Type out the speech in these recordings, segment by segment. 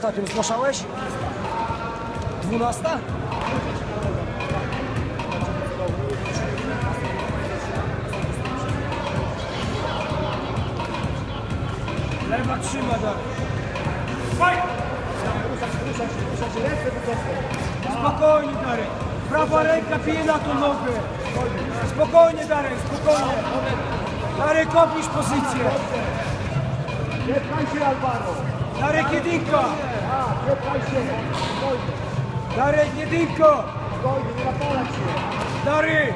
ostatnią zgłaszałeś? 12? Lewa trzyma dalej. Spokojnie, Darek. Prawa ręka pije na tą nogę. Spokojnie, Darek, spokojnie. Darek, obniż pozycję. Nie pchaj się, Alvaro. Darek, jedynka. Nie pchaj się. Spokojnie. Darek, jedynka. Spokojnie, nie napalać się. Darek,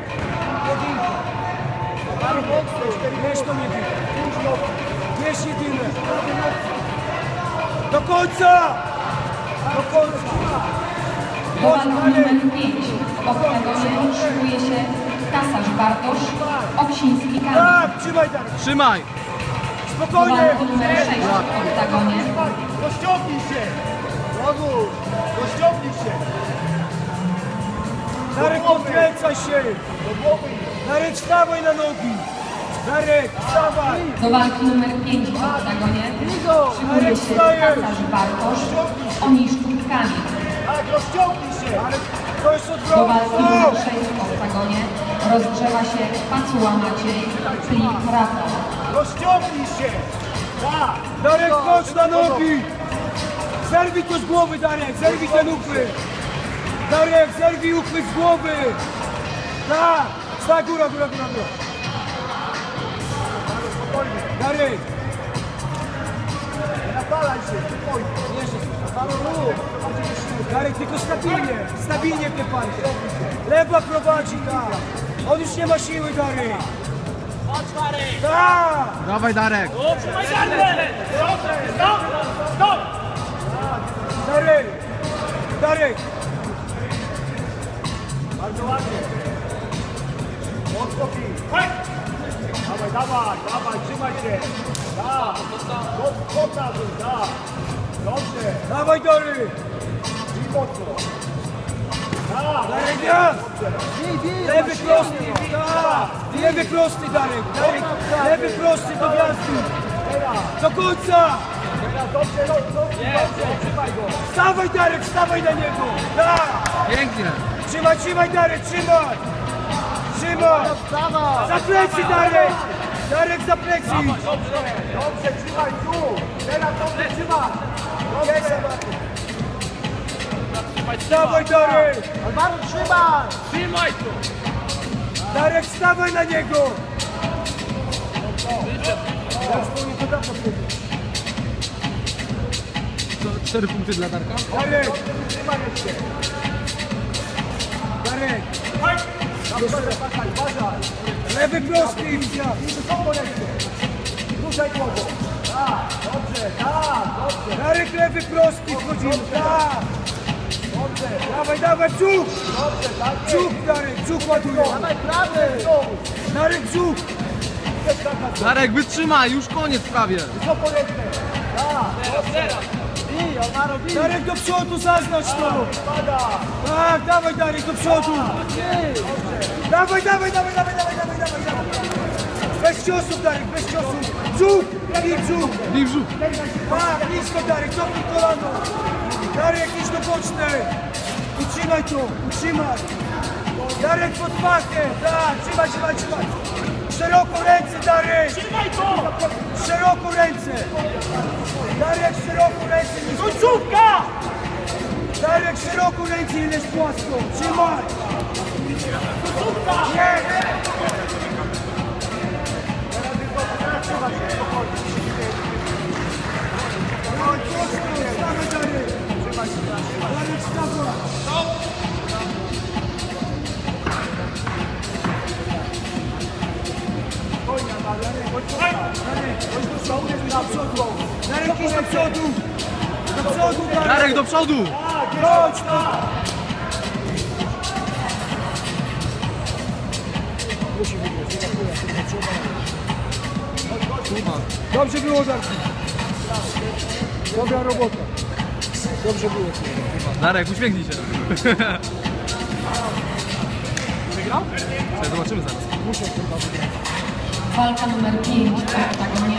jedynka. Alvaro, mocno. Weź tą jedynkę. Późno. Bierz jedynę. Do końca! Do końca! Do walki numer 5 w oktagonie szykuje się Kasarz Bartosz, Oksiński Kamil. Tak, trzymaj Darek. Trzymaj! Do Spokojnie. walki numer 6 w oktagonie Rozciągnij się. Rogu, rozciągnij się. Darek, odkręcaj się. Do głowy. Darek, wstawaj na nogi. Darek, wstawaj. Do walki numer 5 w oktagonie szykuje się Kasarz Bartosz, Oniszczuk Kamil. Tak, rozciągnij się. Ale to jest Do odwrotnie. walki numer 6 w oktagonie rozgrzewa się Pacuła Maciej, Plik Rafał. Rozciągnij się. Tak. Darek, chodź na nogi. Zerwij to z głowy, Darek. Zerwij ten uchwyt. Darek, zerwij uchwyt z głowy. Tak. Stań, góra, góra, góra, góra. Darek. Nie napalaj się. Spokojnie. Darek, tylko stabilnie. Stabilnie te palce. Lewa prowadzi, tak. On już nie ma siły, Darek. Tak. Dawaj, Darek! Darek. Darek. Bardzo ładnie. Mocno pij. Dawaj, dawaj, dawaj, trzymaj się. Tak. Pokazuj, tak. Dobrze. Dawaj, Darek. I mocno. Tak. Darek, ja. Lewy prosty. Tak. Lewy prosty, Darek. Darek. Lewy prosty do gwiazdy. Do końca. Teraz dobrze, dobrze. Trzymaj go. Wstawaj, Darek, wstawaj na niego. Tak. Pięknie! Trzymaj, trzymaj, Darek, trzymaj. Trzymaj. Za plecy, Darek. Darek, za plecy. Dobrze, trzymaj tu. Teraz dobrze trzymaj. Dobrze. Wstawaj, Darek. Alvaro, trzymaj. Darek, wstawaj na niego. Co, 4 punkty dla Darka? Darek. Trzymaj jeszcze. Darek. Uważaj, uważaj. Lewy prosty i wsiad. Wysoko ręce. Ruszaj głową. Tak, dobrze, tak, dobrze. Darek, lewy prosty, wchodzimy. Tak. Dobrze, Dawaj, dawaj, brzuch. dobrze, tak jest. Brzuch, Darek, brzuch ładuje. Dawaj prawy. Darek, brzuch. Darek, wytrzymaj! Już koniec prawie! Wysoko ręce. Tak, dobrze. Bij, Alvaro, bij. Darek, do przodu, zaznacz to. Pada. Tak, dawaj, Darek, do przodu. Dawaj, dawaj, dawaj, dawaj, dawaj, dawaj, dawaj, dawaj. Bez ciosów, Darek, bez ciosów. Brzuch, i brzuch. Bij w brzuch! Tak, nisko, Darek, cofnij kolano. Darek, idź do bocznej. Utrzymaj to, utrzymaj. Darek, pod pachę. Tak, trzymaj, trzymaj, trzymaj. Szeroko ręce, Darek. Trzymaj to. Szeroko ręce. Darek, szeroko ręce. Końcówka. Darek, szeroko ręce, nie leż płasko. Trzymaj. Końcówka. Nie. Dawaj, Darek. Darek, wstawaj. Darek, idź do przodu. Do przodu, Darek. Darek, do przodu! Chodź, no. Dobrze było, Darku. Dobra robota. Dobrze było. Darek, uśmiechnij się! Wygrał? Zobaczymy zaraz. Walka numer 5 w oktagonie